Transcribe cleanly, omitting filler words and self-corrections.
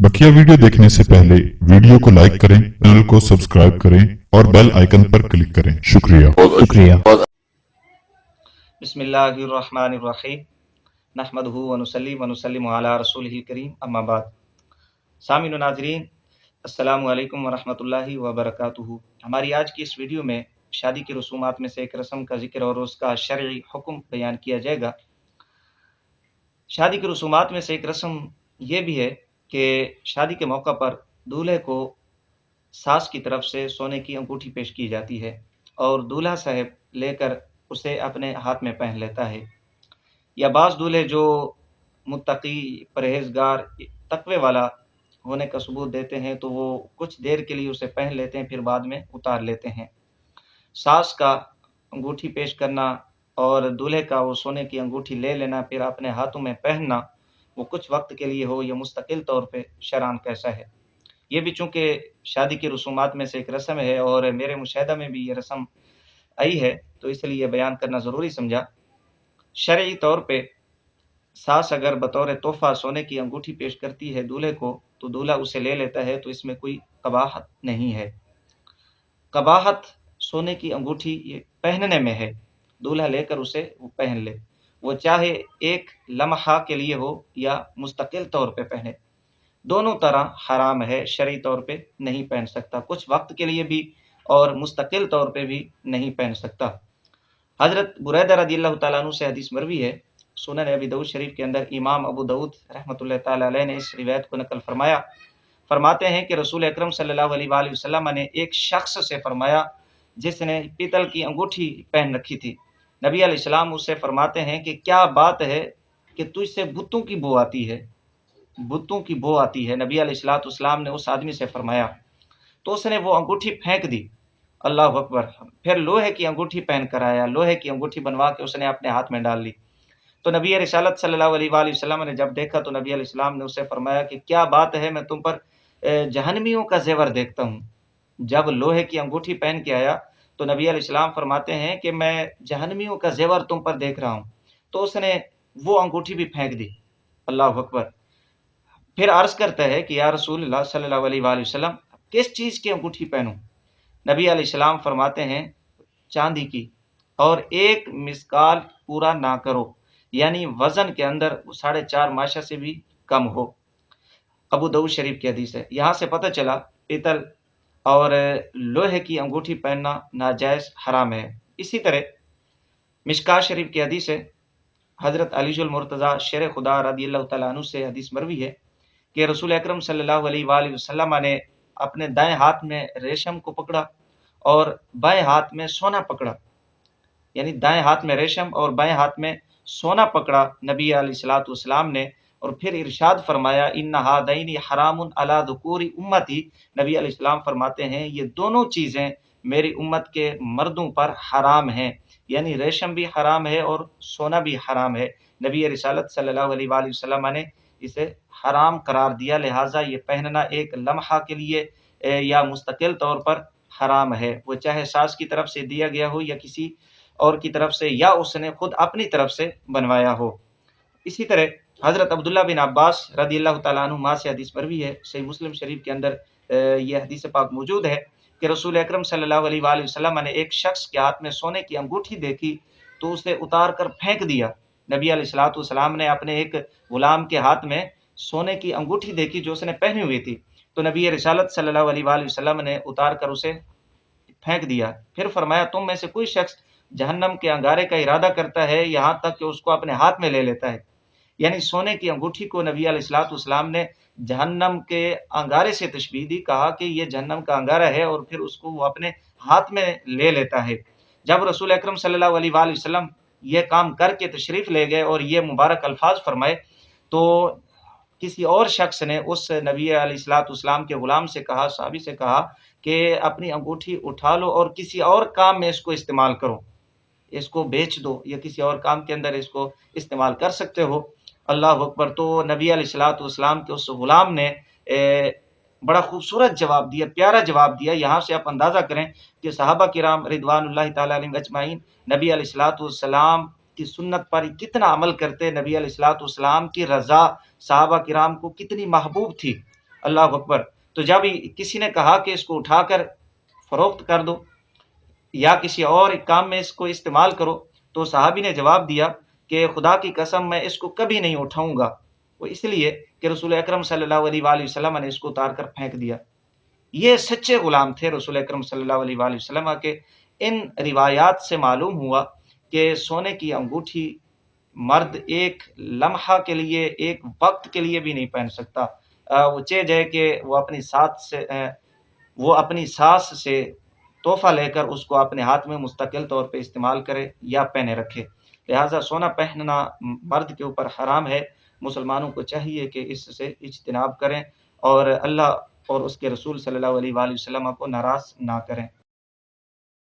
बकिया video देखने से पहले वीडियो को लाइक करें, चैनल को सब्सक्राइब करें और बेल आइकन पर क्लिक करें। शुक्रिया। बिस्मिल्लाहिर्रहमानिर्रहीम नहमदुहु व नुसल्ली व नुसल्लिमु अला रसूलिहिल करीम अम्मा बाद। सामीन व नाज़रीन, अस्सलामु अलैकुम व रहमतुल्लाहि व बरकातुहू। हमारी आज की इस वीडियो में शादी की रसूमात में से एक रस्म का जिक्र और उसका शरई हुक्म बयान किया जाएगा। शादी की रसूमात में से एक रस्म ये भी है कि शादी के मौका पर दूल्हे को सास की तरफ से सोने की अंगूठी पेश की जाती है और दूल्हा साहब लेकर उसे अपने हाथ में पहन लेता है। या बाज़ दूल्हे जो मुत्तकी, परहेजगार, तकवे वाला होने का सबूत देते हैं तो वो कुछ देर के लिए उसे पहन लेते हैं, फिर बाद में उतार लेते हैं। सास का अंगूठी पेश करना और दूल्हे का वो सोने की अंगूठी ले लेना फिर अपने हाथों में पहनना, वो कुछ वक्त के लिए हो या मुस्तकिल तौर पे शरअन कैसा है। ये भी चूँकि शादी की रसूमात में से एक रस्म है और मेरे मुशाहिदा में भी ये रस्म आई है, तो इसलिए ये बयान करना ज़रूरी समझा। शरई तौर पे सास अगर बतौर तोहफ़ा सोने की अंगूठी पेश करती है दूल्हे को, तो दूल्हा उसे ले लेता है, तो इसमें कोई कबाहत नहीं है। कबाहत सोने की अंगूठी ये पहनने में है, दूल्हा लेकर उसे वो पहन ले, वो चाहे एक लम्हा के लिए हो या मुस्तकिल तौर पे पहने, दोनों तरह हराम है। शरई तौर पे नहीं पहन सकता, कुछ वक्त के लिए भी और मुस्तकिल तौर पे भी नहीं पहन सकता। हज़रत बुरैदा रज़ियल्लाहु तआला अन्हु से हदीस मरवी है, सुनन अबी दाऊद शरीफ के अंदर इमाम अबू दाऊद रहमतुल्लाह तआला अलैह ने इस रिवायत को नकल फरमाया। फरमाते हैं कि रसूल अकरम सल्लल्लाहु अलैहि वसल्लम ने एक शख्स से फरमाया जिसने पीतल की अंगूठी पहन रखी थी। नबी अलैहिस्सलाम उससे फरमाते हैं कि क्या बात है कि तुझसे बुतों की बू आती है, बुतों की बू आती है। नबी अलैहिस्सलाम ने उस आदमी से फरमाया, तो उसने वो अंगूठी फेंक दी। अल्लाह अकबर। फिर लोहे की अंगूठी पहन कर आया, लोहे की अंगूठी बनवा के उसने अपने हाथ में डाल ली। तो नबी रिसालत सल्लल्लाहु अलैहि वसल्लम ने जब देखा तो नबी अलैहिस्सलाम ने उससे फरमाया कि क्या बात है, मैं तुम पर जहन्नमियों का जेवर देखता हूँ। जब लोहे की अंगूठी पहन के आया तो नबी अलैहिस्सलाम फरमाते हैं कि मैं जहन्नमियों का जेवर तुम पर देख रहा हूँ। तो उसने वो अंगूठी भी फेंक दी। अल्लाह अकबर। फिर अर्ज करता है कि या रसूलल्लाह सल्लल्लाहु अलैहि वसल्लम, किस चीज़ की अंगूठी पहनूं? नबी अलैहिस्सलाम फरमाते हैं चांदी की, और एक मिसकाल पूरा ना करो, यानी वजन के अंदर 4.5 माशा से भी कम हो। अबू दाऊद शरीफ की हदीस है। यहाँ से पता चला पीतल और लोहे की अंगूठी पहनना नाजायज़ हराम है। इसी तरह मिशकात शरीफ की हदीस है, हज़रत अलीजुल मुर्तज़ा शेर खुदा रज़ियल्लाहु तआला अन्हु से हदीस मरवी है कि रसूल अकरम सल्लल्लाहु अलैहि वसल्लम ने अपने दाएं हाथ में रेशम को पकड़ा और बाएं हाथ में सोना पकड़ा, यानी दाएं हाथ में रेशम और बाएं हाथ में सोना पकड़ा नबी अलैहिस्सलातु वस्सलाम ने, और फिर इरशाद फरमाया इन्ना हादैनी हरामुन अला दुकूरी उम्मती। नबी अलैहिस्सलाम फरमाते हैं ये दोनों चीज़ें मेरी उम्मत के मर्दों पर हराम हैं, यानी रेशम भी हराम है और सोना भी हराम है। नबी रिसालत सल्लल्लाहु अलैहि वसल्लम ने इसे हराम करार दिया, लिहाजा ये पहनना एक लम्हा के लिए या मुस्तकिल तौर पर हराम है, वो चाहे सास की तरफ से दिया गया हो या किसी और की तरफ से या उसने खुद अपनी तरफ से बनवाया हो। इसी तरह हज़रत अब्दुल्ला बिन अब्बास रज़ियल्लाहु तआला अन्हुमा से हदीस मरवी है, सही मुस्लिम शरीफ के अंदर ये हदीस पाक मौजूद है कि रसूल अकरम सल्लल्लाहु अलैहि वसल्लम ने एक शख्स के हाथ में सोने की अंगूठी देखी तो उसे उतार कर फेंक दिया। नबी अलैहिस्सलातु वस्सलाम ने अपने एक गुलाम के हाथ में सोने की अंगूठी देखी जो उसने पहनी हुई थी, तो नबी रिसालत सल्लल्लाहु अलैहि वसल्लम ने उतार कर उसे फेंक दिया। फिर फरमाया तुम में से कोई शख्स जहन्नम के अंगारे का इरादा करता है यहाँ तक कि उसको अपने हाथ में ले लेता है, यानी सोने की अंगूठी को नबी अलैहिस्सलातु वस्सलाम ने जहन्नम के अंगारे से तशबीह दी, कहा कि ये जहन्नम का अंगारा है, और फिर उसको वो अपने हाथ में ले लेता है। जब रसूल अकरम सल्लल्लाहु अलैहि वसल्लम ये काम करके तशरीफ़ ले गए और ये मुबारक अल्फाज फरमाए, तो किसी और शख्स ने उस नबी अलैहिस्सलातु वस्सलाम के गुलाम से कहा, सहाबी से कहा कि अपनी अंगूठी उठा लो और किसी और काम में इसको इस्तेमाल करो, इसको बेच दो या किसी और काम के अंदर इसको इस्तेमाल कर सकते हो। अल्लाह अकबर। तो नबी अलैहिस्सलातु वस्सलाम के उस गुलाम ने बड़ा खूबसूरत जवाब दिया, प्यारा जवाब दिया। यहाँ से आप अंदाज़ा करें कि सहाबा किराम रिदवानुल्लाहि ताला अलैहिम अजमाइन नबी अलैहिस्सलातु वस्सलाम की सुन्नत पर कितना अमल करते, नबी अलैहिस्सलातु वस्सलाम की रज़ा सहाबा किराम को कितनी महबूब थी। اللہ اکبر۔ تو جب کسی نے کہا کہ اس کو اٹھا کر فروخت کر دو یا کسی اور کام میں اس کو استعمال کرو، تو صحابی نے جواب دیا کہ خدا کی قسم میں اس کو کبھی نہیں اٹھاؤں گا، وہ اس لیے کہ رسول اکرم صلی اللہ علیہ وآلہ وسلم نے اس کو اتار کر پھینک دیا۔ یہ سچے غلام تھے رسول اکرم صلی اللہ علیہ وآلہ وسلم کے۔ ان روایات سے معلوم ہوا کہ سونے کی انگوٹھی مرد ایک لمحہ کے لیے، ایک وقت کے لیے بھی نہیں پہن سکتا۔ وہ چیز ہے کہ وہ اپنی ساس سے تحفہ لے کر اس کو اپنے ہاتھ میں مستقل طور پہ استعمال کرے یا پہنے رکھے، لہٰذا سونا پہننا مرد کے اوپر حرام ہے۔ مسلمانوں کو چاہیے کہ اس سے اجتناب کریں اور اللہ اور اس کے رسول صلی اللہ علیہ وآلہ وسلم کو ناراض نہ کریں۔